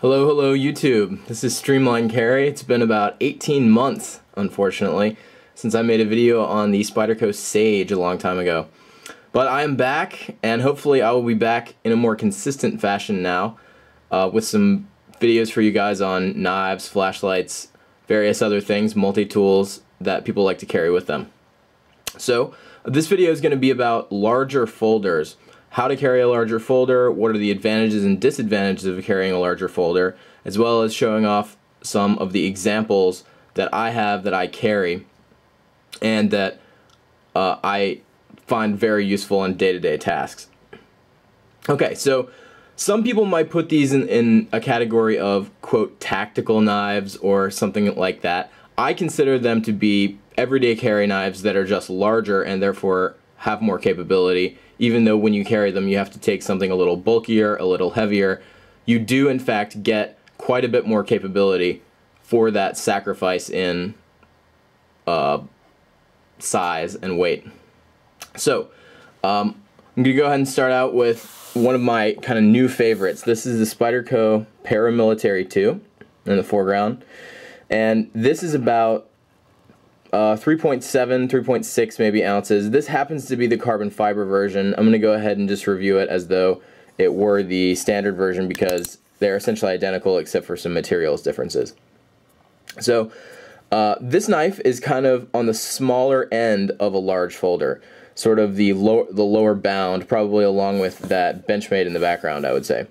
Hello, hello YouTube. This is Streamline Carry. It's been about 18 months, unfortunately, since I made a video on the Spyderco Sage a long time ago. But I am back, and hopefully I will be back in a more consistent fashion now, with some videos for you guys on knives, flashlights, various other things, multi-tools that people like to carry with them. So, this video is going to be about larger folders. How to carry a larger folder, what are the advantages and disadvantages of carrying a larger folder, as well as showing off some of the examples that I have that I carry and that I find very useful in day-to-day tasks. Okay, so some people might put these in a category of, quote, tactical knives or something like that. I consider them to be everyday carry knives that are just larger and therefore have more capability, even though when you carry them you have to take something a little bulkier, a little heavier. You do in fact get quite a bit more capability for that sacrifice in size and weight. So I'm going to go ahead and start out with one of my kind of new favorites. This is the Spyderco Paramilitary 2 in the foreground, and this is about 3.7, 3.6 maybe ounces. This happens to be the carbon fiber version. I'm going to go ahead and just review it as though it were the standard version because they're essentially identical except for some materials differences. So this knife is kind of on the smaller end of a large folder, sort of the lower bound, probably along with that Benchmade in the background, I would say.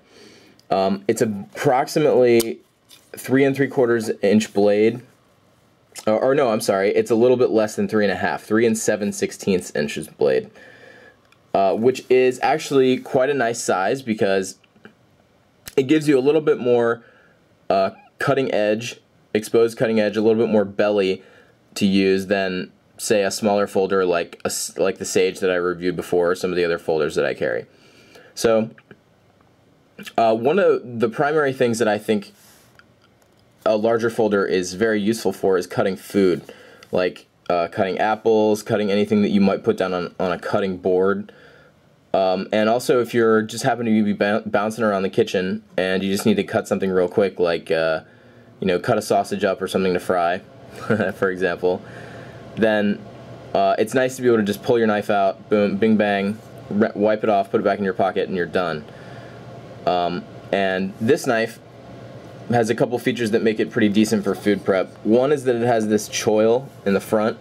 It's approximately 3 3/4 inch blade. Or no, I'm sorry, it's a little bit less than 3.5, 3 7/16 inches blade, which is actually quite a nice size because it gives you a little bit more cutting edge, exposed cutting edge, a little bit more belly to use than, say, a smaller folder like the Sage that I reviewed before, or some of the other folders that I carry. So one of the primary things that I think a larger folder is very useful for is cutting food, like cutting apples, cutting anything that you might put down on a cutting board. And also if you're just happening to be bouncing around the kitchen and you just need to cut something real quick, like you know, cut a sausage up or something to fry, for example, then it's nice to be able to just pull your knife out, boom, bing bang, wipe it off, put it back in your pocket, and you're done. And this knife has a couple features that make it pretty decent for food prep. One is that it has this choil in the front,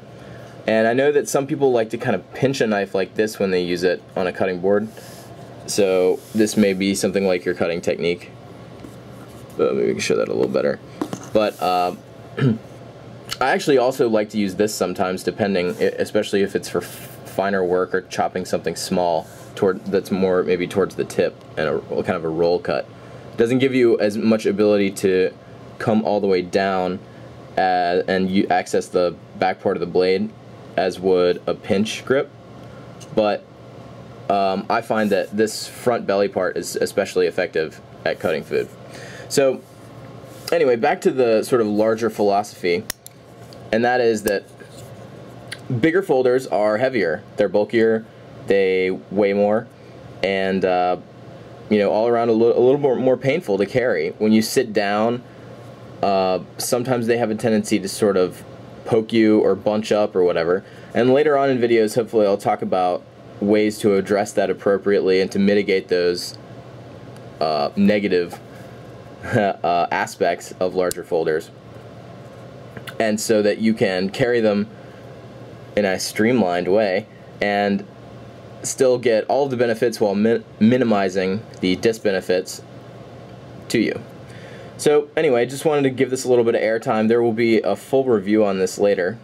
and I know that some people like to kind of pinch a knife like this when they use it on a cutting board, so this may be something like your cutting technique. Maybe we can show that a little better. But I actually also like to use this sometimes, depending, especially if it's for finer work or chopping something small that's more maybe towards the tip and a kind of a roll cut. Doesn't give you as much ability to come all the way down and you access the back part of the blade as would a pinch grip, but I find that this front belly part is especially effective at cutting food. So anyway, back to the sort of larger philosophy, and that is that bigger folders are heavier, they're bulkier, they weigh more, and you know, all around a little more painful to carry. When you sit down, sometimes they have a tendency to sort of poke you or bunch up or whatever. And later on in videos, hopefully I'll talk about ways to address that appropriately and to mitigate those negative aspects of larger folders, and so that you can carry them in a streamlined way and still get all of the benefits while minimizing the disbenefits to you. So anyway, just wanted to give this a little bit of airtime. There will be a full review on this later,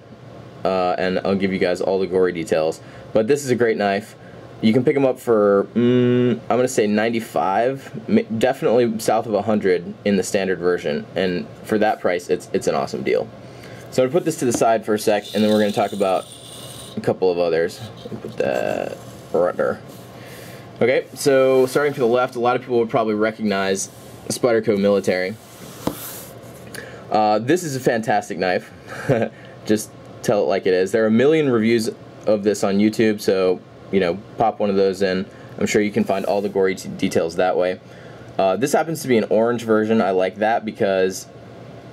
and I'll give you guys all the gory details. But this is a great knife. You can pick them up for, I'm going to say 95, definitely south of 100 in the standard version, and for that price, it's an awesome deal. So I'm going to put this to the side for a sec, and then we're going to talk about a couple of others. Put that right there. Okay, so starting to the left, a lot of people would probably recognize Spyderco Military. This is a fantastic knife. Just tell it like it is. There are a million reviews of this on YouTube, so you know, pop one of those in. I'm sure you can find all the gory details that way. This happens to be an orange version. I like that because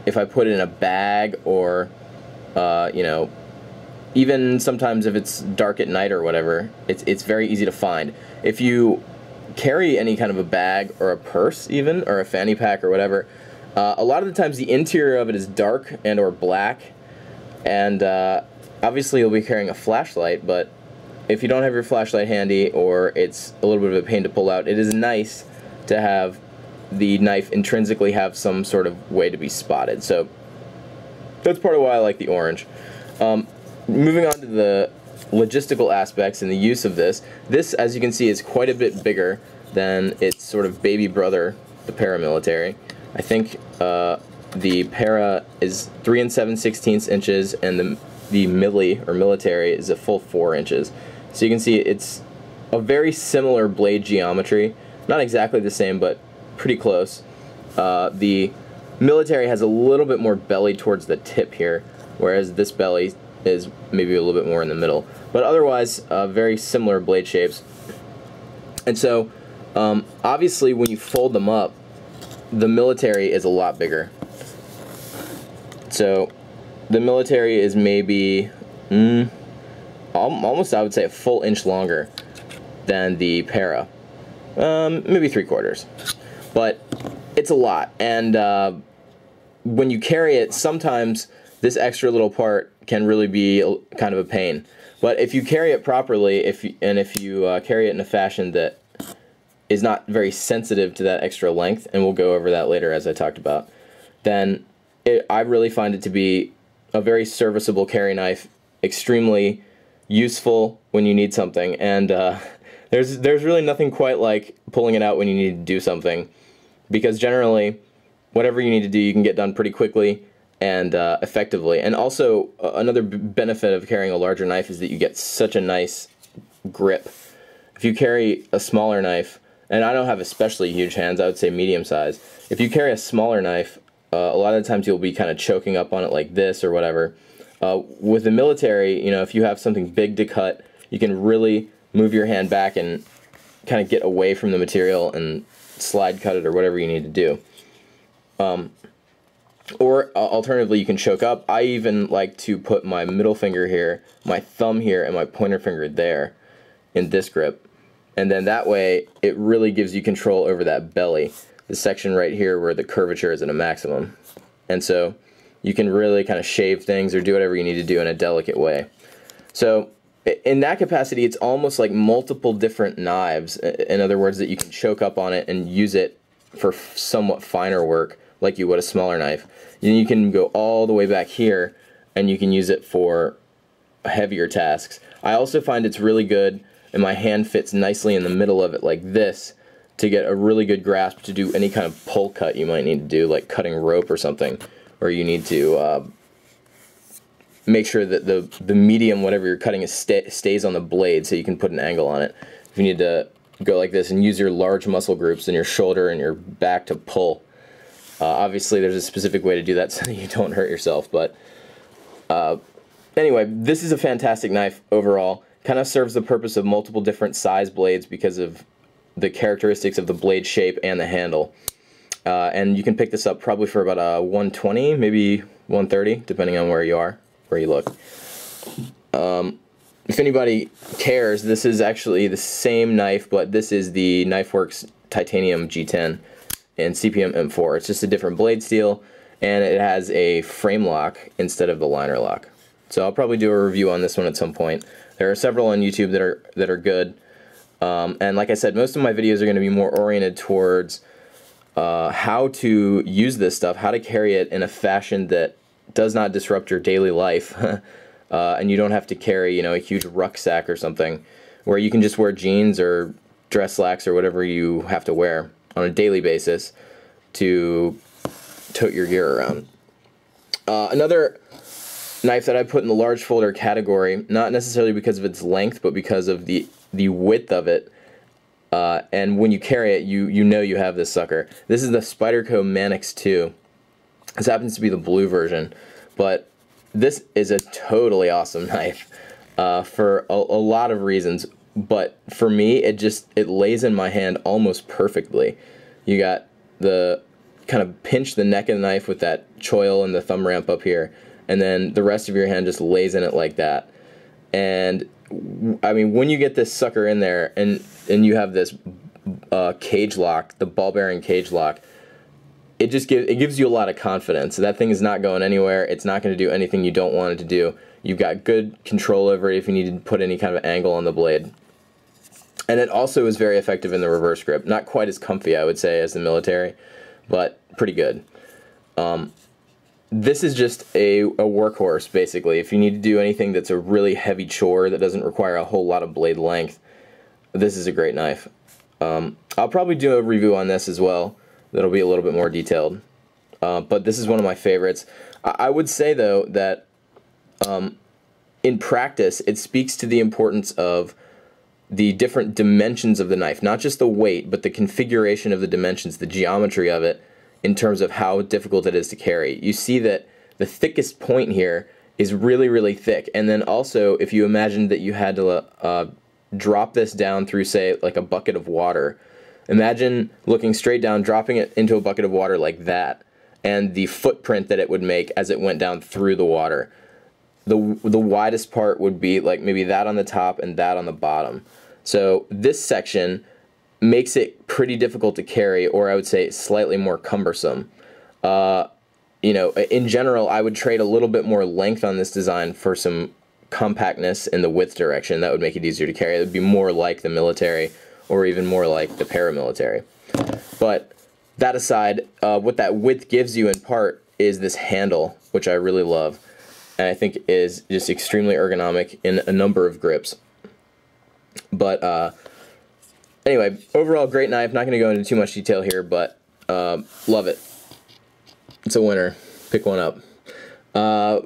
if I put it in a bag or, you know, even sometimes if it's dark at night or whatever, it's very easy to find. If you carry any kind of a bag or a purse even, or a fanny pack or whatever, a lot of the times the interior of it is dark and or black, and obviously you'll be carrying a flashlight, but if you don't have your flashlight handy or it's a little bit of a pain to pull out, it is nice to have the knife intrinsically have some sort of way to be spotted. So that's part of why I like the orange. Moving on to the logistical aspects and the use of this, as you can see, is quite a bit bigger than its sort of baby brother, the Paramilitary. I think the Para is 3 7/16 inches, and the Mili, or Military, is a full 4 inches. So you can see it's a very similar blade geometry. Not exactly the same, but pretty close. The Military has a little bit more belly towards the tip here, whereas this belly is maybe a little bit more in the middle. But otherwise, very similar blade shapes. And so, obviously, when you fold them up, the Military is a lot bigger. So, the Military is maybe, almost, I would say, a full inch longer than the Para. Maybe 3/4. But it's a lot. And when you carry it, sometimes this extra little part can really be kind of a pain. But if you carry it properly, if you carry it in a fashion that is not very sensitive to that extra length, and we'll go over that later as I talked about, then I really find it to be a very serviceable carry knife, extremely useful when you need something, and there's really nothing quite like pulling it out when you need to do something, because generally whatever you need to do you can get done pretty quickly and effectively. And also another benefit of carrying a larger knife is that you get such a nice grip. If you carry a smaller knife, and I don't have especially huge hands, I would say medium size, if you carry a smaller knife, a lot of the times you'll be kind of choking up on it like this or whatever. With the Military, you know, if you have something big to cut, you can really move your hand back and kind of get away from the material and slide cut it or whatever you need to do. Or alternatively, you can choke up. I even like to put my middle finger here, my thumb here, and my pointer finger there in this grip. And then that way, it really gives you control over that belly, the section right here where the curvature is at a maximum. And so you can really kind of shave things or do whatever you need to do in a delicate way. So in that capacity, it's almost like multiple different knives. In other words, that you can choke up on it and use it for somewhat finer work, like you would a smaller knife. Then you can go all the way back here, and you can use it for heavier tasks. I also find it's really good, and my hand fits nicely in the middle of it like this, to get a really good grasp to do any kind of pull cut you might need to do, like cutting rope or something, or you need to make sure that the medium, whatever you're cutting, stays on the blade so you can put an angle on it. If you need to go like this and use your large muscle groups in your shoulder and your back to pull. Obviously there's a specific way to do that so that you don't hurt yourself, but anyway, this is a fantastic knife overall. Kind of serves the purpose of multiple different size blades because of the characteristics of the blade shape and the handle. And you can pick this up probably for about 120, maybe 130, depending on where you are, where you look. If anybody cares, this is actually the same knife, but this is the KnifeWorks Titanium G10 and CPM M4. It's just a different blade steel, and it has a frame lock instead of the liner lock. So I'll probably do a review on this one at some point. There are several on YouTube that are good. And like I said, most of my videos are going to be more oriented towards how to use this stuff, how to carry it in a fashion that does not disrupt your daily life, and you don't have to carry, you know, a huge rucksack or something, where you can just wear jeans or dress slacks or whatever you have to wear on a daily basis to tote your gear around. Another knife that I put in the large folder category, not necessarily because of its length, but because of the width of it, and when you carry it, you know you have this sucker. This is the Spyderco Manix 2. This happens to be the blue version, but this is a totally awesome knife for a lot of reasons. But for me, it lays in my hand almost perfectly. You got the kind of pinch the neck of the knife with that choil and the thumb ramp up here, and then the rest of your hand just lays in it like that. And I mean, when you get this sucker in there and you have this cage lock, the ball bearing cage lock, it gives you a lot of confidence. That thing is not going anywhere. It's not going to do anything you don't want it to do. You've got good control over it if you need to put any kind of angle on the blade. And it also is very effective in the reverse grip. Not quite as comfy, I would say, as the military, but pretty good. This is just a workhorse, basically. If you need to do anything that's a really heavy chore that doesn't require a whole lot of blade length, this is a great knife. I'll probably do a review on this as well. That'll be a little bit more detailed. But this is one of my favorites. I would say, though, that in practice, it speaks to the importance of the different dimensions of the knife. Not just the weight, but the configuration of the dimensions, the geometry of it, in terms of how difficult it is to carry. You see that the thickest point here is really, really thick. And then also, if you imagine that you had to drop this down through, say, like a bucket of water, imagine looking straight down, dropping it into a bucket of water like that, and the footprint that it would make as it went down through the water. The widest part would be like maybe that on the top and that on the bottom. So this section makes it pretty difficult to carry, or I would say slightly more cumbersome. You know, in general, I would trade a little bit more length on this design for some compactness in the width direction. That would make it easier to carry. It would be more like the military, or even more like the paramilitary. But that aside, what that width gives you in part is this handle, which I really love, and I think is just extremely ergonomic in a number of grips. But anyway, overall great knife. Not going to go into too much detail here, but love it. It's a winner. Pick one up.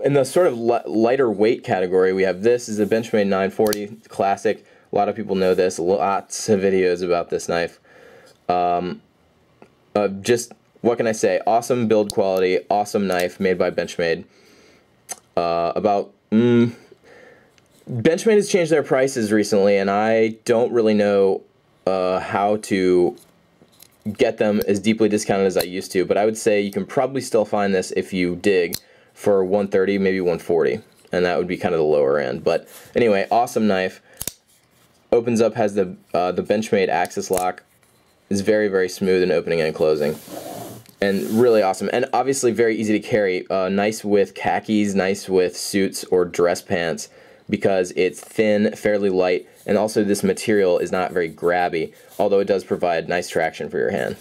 In the sort of lighter weight category, we have this is a Benchmade 940 classic. A lot of people know this. Lots of videos about this knife. Just, what can I say? Awesome build quality, awesome knife made by Benchmade. Benchmade has changed their prices recently, and I don't really know how to get them as deeply discounted as I used to, but I would say you can probably still find this if you dig for $130, maybe $140, and that would be kind of the lower end. But anyway, awesome knife. Opens up, has the Benchmade Axis lock. Is very, very smooth in opening and closing, and really awesome. And obviously very easy to carry. Nice with khakis, nice with suits or dress pants, because it's thin, fairly light, and also this material is not very grabby, although it does provide nice traction for your hand.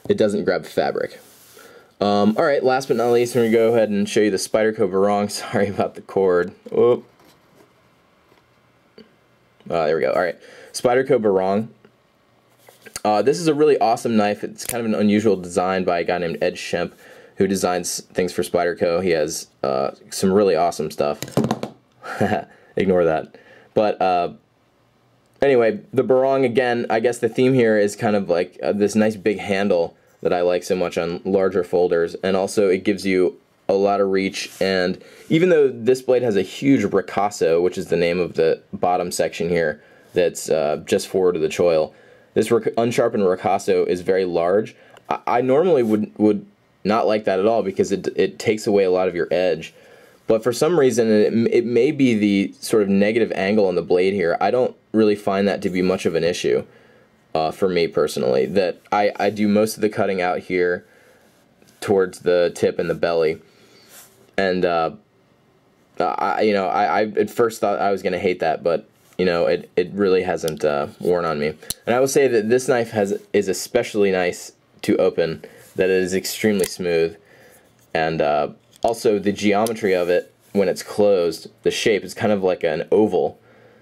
It doesn't grab fabric. Alright, last but not least, I'm going to go ahead and show you the Spyderco Barong. Sorry about the cord. Oh. There we go. Alright, Spyderco Barong. This is a really awesome knife. It's kind of an unusual design by a guy named Ed Schempp, who designs things for Spyderco. He has some really awesome stuff. Ignore that. But anyway, the Barong, again, I guess the theme here is kind of like this nice big handle that I like so much on larger folders, and also it gives you a lot of reach. And even though this blade has a huge ricasso, which is the name of the bottom section here that's just forward of the choil, this unsharpened ricasso is very large. I normally would not like that at all, because it takes away a lot of your edge. But for some reason, it may be the sort of negative angle on the blade here. I don't really find that to be much of an issue for me personally. That I do most of the cutting out here towards the tip and the belly. And I at first thought I was going to hate that, but you know, it really hasn't worn on me. And I will say that this knife is especially nice to open, that it is extremely smooth, and also the geometry of it when it's closed, the shape is kind of like an oval,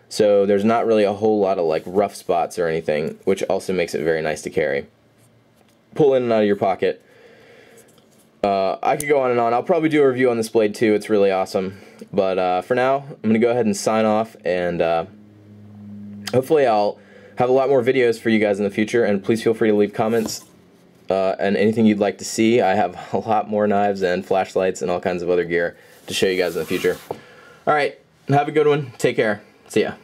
so there's not really a whole lot of like rough spots or anything, which also makes it very nice to carry. Pull in and out of your pocket. I could go on and on. I'll probably do a review on this blade too. It's really awesome. But for now, I'm going to go ahead and sign off, and hopefully I'll have a lot more videos for you guys in the future, and please feel free to leave comments and anything you'd like to see. I have a lot more knives and flashlights and all kinds of other gear to show you guys in the future. Alright, have a good one. Take care. See ya.